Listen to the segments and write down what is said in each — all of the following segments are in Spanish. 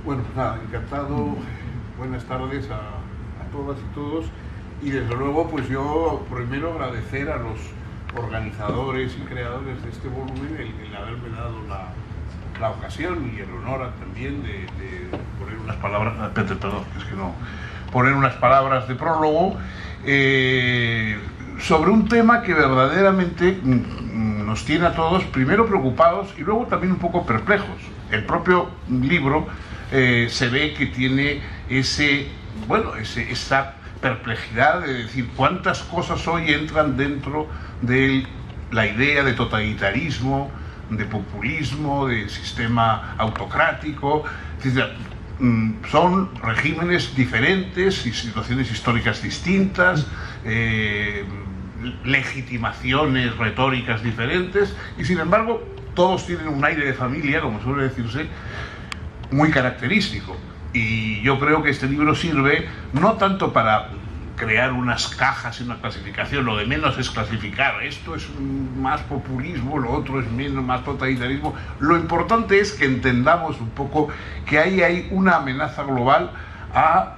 Bueno, pues nada, encantado. Buenas tardes a todas y todos. Y desde luego, pues yo primero agradecer a los organizadores y creadores de este volumen el haberme dado la ocasión y el honor también de poner unas palabras, perdón, es que no, poner unas palabras de prólogo sobre un tema que verdaderamente nos tiene a todos primero preocupados y luego también un poco perplejos. El propio libro se ve que tiene esa perplejidad de decir cuántas cosas hoy entran dentro de la idea de totalitarismo, de populismo, de sistema autocrático. Son regímenes diferentes y situaciones históricas distintas, legitimaciones retóricas diferentes, y sin embargo todos tienen un aire de familia, como suele decirse, muy característico. Y yo creo que este libro sirve no tanto para crear unas cajas y una clasificación, lo de menos es clasificar, esto es más populismo, lo otro es menos, más totalitarismo. Lo importante es que entendamos un poco que ahí hay una amenaza global a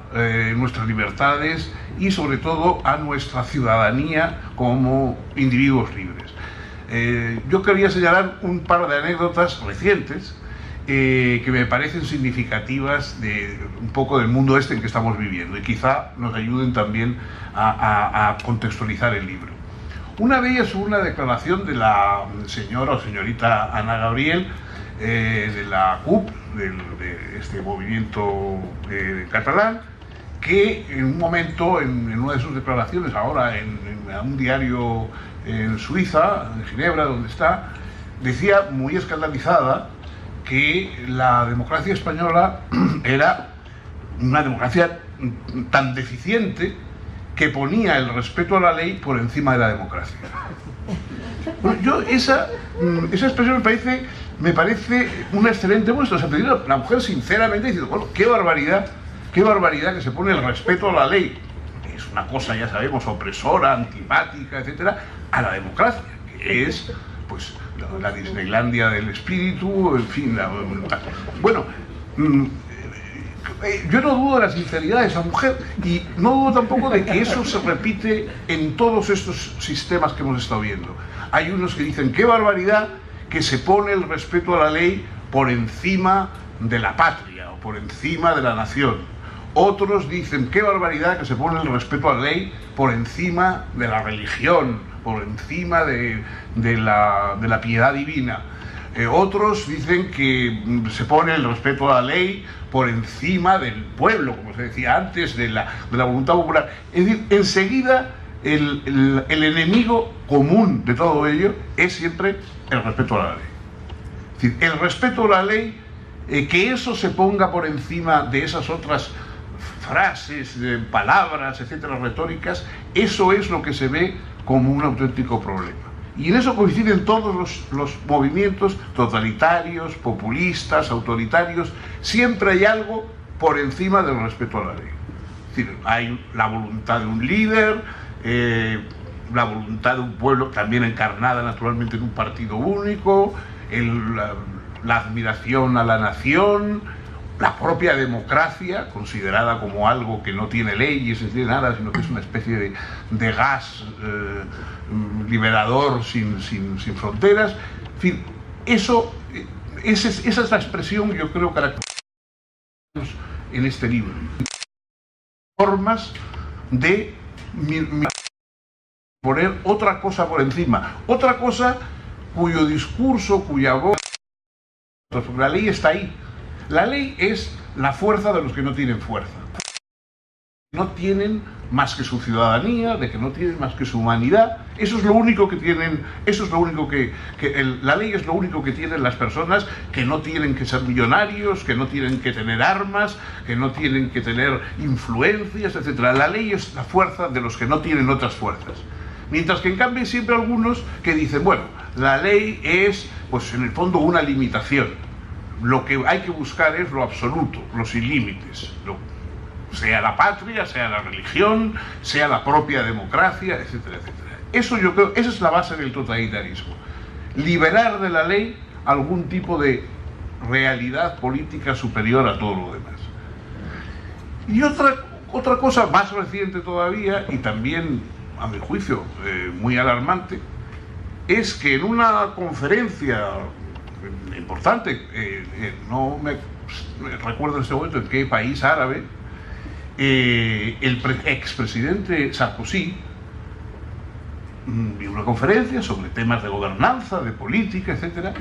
nuestras libertades y sobre todo a nuestra ciudadanía como individuos libres. Yo quería señalar un par de anécdotas recientes que me parecen significativas de un poco del mundo en que estamos viviendo y quizá nos ayuden también a contextualizar el libro. Una de ellas fue una declaración de la señora o señorita Ana Gabriel, de la CUP, de este movimiento catalán, que en un momento, en una de sus declaraciones, ahora en un diario en Suiza, en Ginebra, donde está, decía muy escandalizada que la democracia española era una democracia tan deficiente que ponía el respeto a la ley por encima de la democracia. Bueno, yo esa expresión me parece una excelente muestra. O sea, la mujer sinceramente diciendo, bueno, qué barbaridad que se pone el respeto a la ley, que es una cosa, ya sabemos, opresora, antipática, etcétera, a la democracia, que es pues la Disneylandia del espíritu, en fin, bueno, yo no dudo de la sinceridad de esa mujer y no dudo tampoco de que eso se repite en todos estos sistemas que hemos estado viendo. Hay unos que dicen, qué barbaridad que se pone el respeto a la ley por encima de la patria o por encima de la nación. Otros dicen, qué barbaridad que se pone el respeto a la ley por encima de la religión, por encima de la piedad divina. Otros dicen que se pone el respeto a la ley por encima del pueblo, como se decía antes, de la voluntad popular. Es decir, enseguida el enemigo común de todo ello es siempre el respeto a la ley. Es decir, el respeto a la ley, que eso se ponga por encima de esas otras frases, palabras, etcétera, retóricas, eso es lo que se ve como un auténtico problema. Y en eso coinciden todos los movimientos totalitarios, populistas, autoritarios. Siempre hay algo por encima del respeto a la ley. Es decir, hay la voluntad de un líder, la voluntad de un pueblo también encarnada naturalmente en un partido único, la admiración a la nación, la propia democracia, considerada como algo que no tiene leyes, no tiene nada, sino que es una especie de gas liberador sin fronteras. En fin, esa es la expresión que yo creo característica en este libro. Formas de poner otra cosa por encima, otra cosa cuyo discurso, cuya voz, la ley está ahí. La ley es la fuerza de los que no tienen fuerza. No tienen más que su ciudadanía, de que no tienen más que su humanidad. Eso es lo único que tienen, eso es lo único la ley es lo único que tienen las personas que no tienen que ser millonarios, que no tienen que tener armas, que no tienen que tener influencias, etc. La ley es la fuerza de los que no tienen otras fuerzas. Mientras que en cambio hay siempre algunos que dicen, bueno, la ley es, pues en el fondo, una limitación. Lo que hay que buscar es lo absoluto, los sin límites, sea la patria, sea la religión, sea la propia democracia, etcétera, etcétera. Eso yo creo, esa es la base del totalitarismo. Liberar de la ley algún tipo de realidad política superior a todo lo demás. Y otra cosa más reciente todavía, y también, a mi juicio, muy alarmante, es que en una conferencia importante, no me recuerdo en este momento en qué país árabe, el expresidente Sarkozy dio una conferencia sobre temas de gobernanza, de política, etc.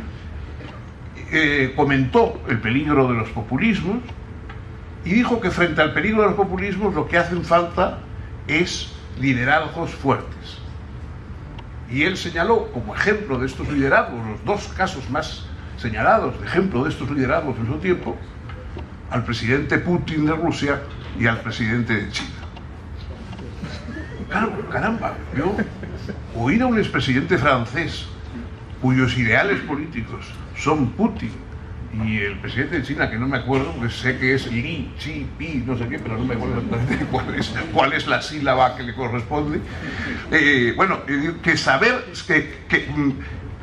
Comentó el peligro de los populismos y dijo que frente al peligro de los populismos lo que hacen falta es liderazgos fuertes. Y él señaló como ejemplo de estos liderazgos, los dos casos más señalados de ejemplo de estos liderazgos en su tiempo, al presidente Putin de Rusia y al presidente de China. Claro, caramba, yo oír a un expresidente francés cuyos ideales políticos son Putin y el presidente de China, que no me acuerdo, porque sé que es Li, Chi, Pi, no sé qué, pero no me acuerdo exactamente cuál es la sílaba que le corresponde. Que saber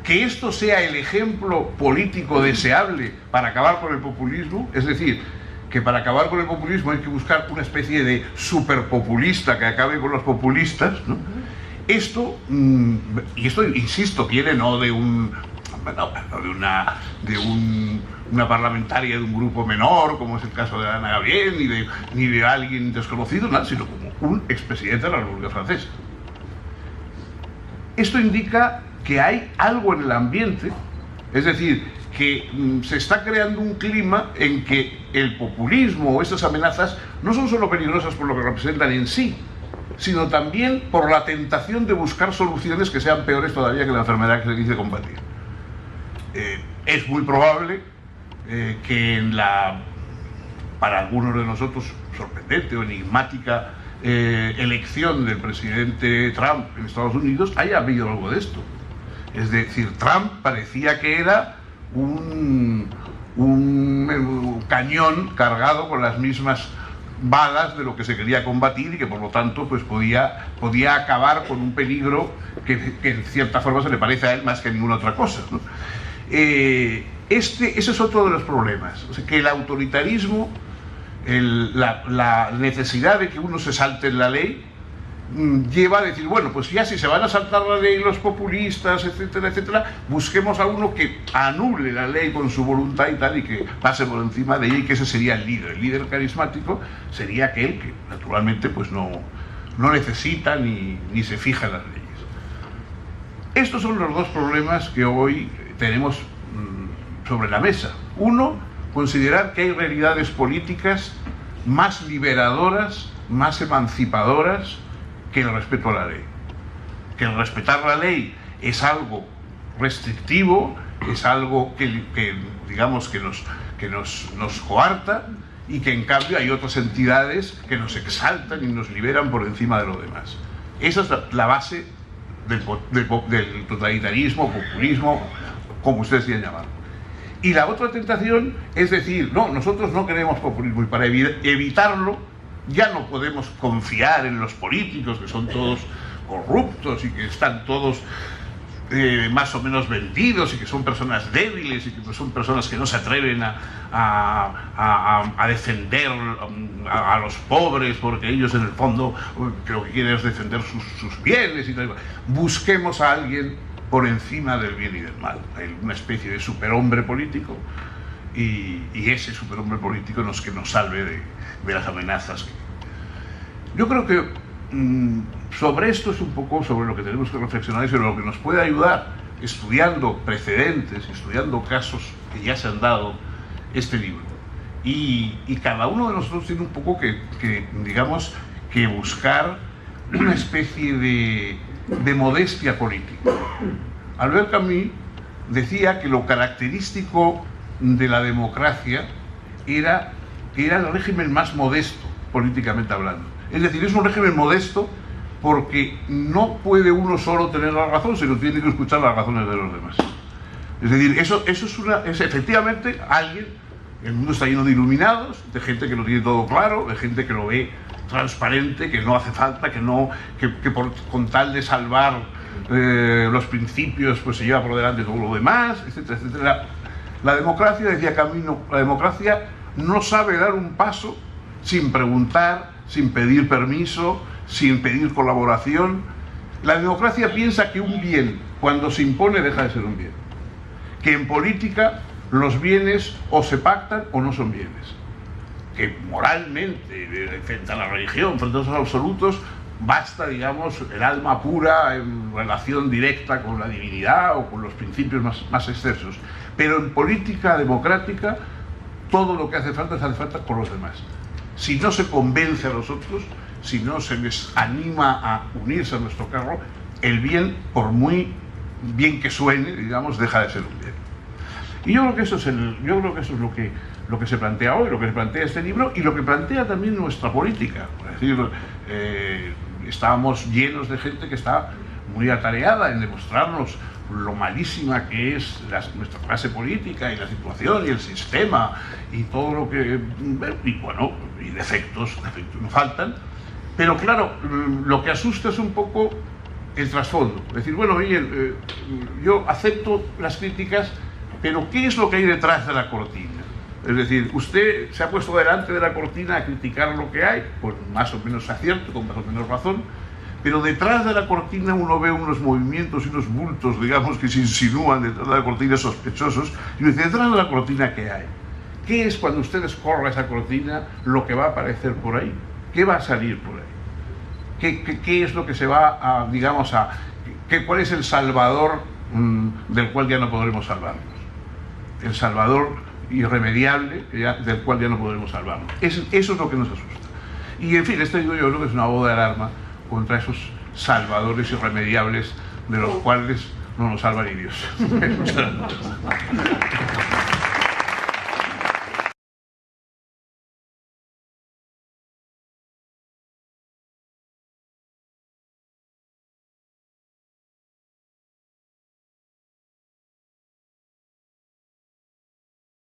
que esto sea el ejemplo político deseable para acabar con el populismo, es decir, que para acabar con el populismo hay que buscar una especie de superpopulista que acabe con los populistas, ¿no? Esto, insisto, viene no de una parlamentaria de un grupo menor, como es el caso de Ana Gabriel, ni de alguien desconocido, nada, sino como un expresidente de la República Francesa. Esto indica que hay algo en el ambiente, es decir, que se está creando un clima en que el populismo o estas amenazas no son solo peligrosas por lo que representan en sí, sino también por la tentación de buscar soluciones que sean peores todavía que la enfermedad que se dice combatir. Es muy probable que en la, para algunos de nosotros, sorprendente o enigmática elección del presidente Trump en Estados Unidos haya habido algo de esto. Es decir, Trump parecía que era un cañón cargado con las mismas balas de lo que se quería combatir y que por lo tanto pues podía acabar con un peligro que en cierta forma se le parece a él más que a ninguna otra cosa, ¿no? Ese es otro de los problemas, o sea, que el autoritarismo, la necesidad de que uno se salte en la ley, lleva a decir, bueno, pues ya si se van a saltar la ley los populistas, etcétera, etcétera, busquemos a uno que anule la ley con su voluntad y tal, y que pase por encima de ella, y que ese sería el líder. El líder carismático sería aquel que, naturalmente, pues no necesita ni se fija en las leyes. Estos son los dos problemas que hoy tenemos sobre la mesa. Uno, considerar que hay realidades políticas más liberadoras, más emancipadoras que el respeto a la ley. Que el respetar la ley es algo restrictivo, es algo que digamos que nos coarta, y que en cambio hay otras entidades que nos exaltan y nos liberan por encima de lo demás. Esa es la base del totalitarismo, populismo, como ustedes quieran llamarlo. Y la otra tentación es decir, no, nosotros no queremos populismo, y para evitarlo ya no podemos confiar en los políticos, que son todos corruptos y que están todos más o menos vendidos, y que son personas débiles, y que son personas que no se atreven a defender a los pobres, porque ellos en el fondo lo que quieren es defender sus bienes y tal. Busquemos a alguien por encima del bien y del mal. Hay una especie de superhombre político, y ese superhombre político es que nos salve de las amenazas. Yo creo que sobre esto es un poco sobre lo que tenemos que reflexionar, y sobre lo que nos puede ayudar, estudiando precedentes, estudiando casos que ya se han dado, este libro. Y cada uno de nosotros tiene un poco digamos, que buscar una especie de modestia política. Albert Camus decía que lo característico de la democracia era el régimen más modesto, políticamente hablando. Es decir, es un régimen modesto porque no puede uno solo tener la razón, sino tiene que escuchar las razones de los demás. Es decir, eso es efectivamente alguien. El mundo está lleno de iluminados, de gente que lo tiene todo claro, de gente que lo ve transparente, que no hace falta, que con tal de salvar los principios, pues se lleva por delante todo lo demás, etcétera, etcétera. La democracia, decía Camino, la democracia no sabe dar un paso sin preguntar, sin pedir permiso, sin pedir colaboración. La democracia piensa que un bien, cuando se impone, deja de ser un bien. Que en política los bienes o se pactan o no son bienes. Que moralmente, frente a la religión, frente a los absolutos, basta, digamos, el alma pura en relación directa con la divinidad o con los principios más excesos. Pero en política democrática, todo lo que hace falta por los demás. Si no se convence a los otros, si no se les anima a unirse a nuestro carro, el bien, por muy bien que suene, digamos, deja de ser un bien. Y yo creo que eso es, lo que se plantea hoy, lo que se plantea este libro y lo que plantea también nuestra política. Es decir, estábamos llenos de gente que está muy atareada en demostrarnos lo malísima que es nuestra clase política y la situación y el sistema y todo lo que... y bueno, y defectos no faltan, pero claro, lo que asusta es un poco el trasfondo. Es decir, bueno, oye, yo acepto las críticas, pero ¿qué es lo que hay detrás de la cortina? Es decir, usted se ha puesto delante de la cortina a criticar lo que hay, pues más o menos acierto, con más o menos razón, pero detrás de la cortina uno ve unos movimientos y unos bultos, digamos, que se insinúan detrás de la cortina sospechosos, y uno dice, detrás de la cortina, ¿qué hay? ¿Qué es cuando ustedes corran esa cortina lo que va a aparecer por ahí? ¿Qué va a salir por ahí? ¿Qué es lo que se va a, digamos, cuál es el salvador del cual ya no podremos salvarnos? El salvador irremediable del cual ya no podremos salvarnos. Eso es lo que nos asusta. Y en fin, esto digo yo creo que es una voz de alarma contra esos salvadores irremediables de los cuales no nos salva ni Dios. Muchas gracias.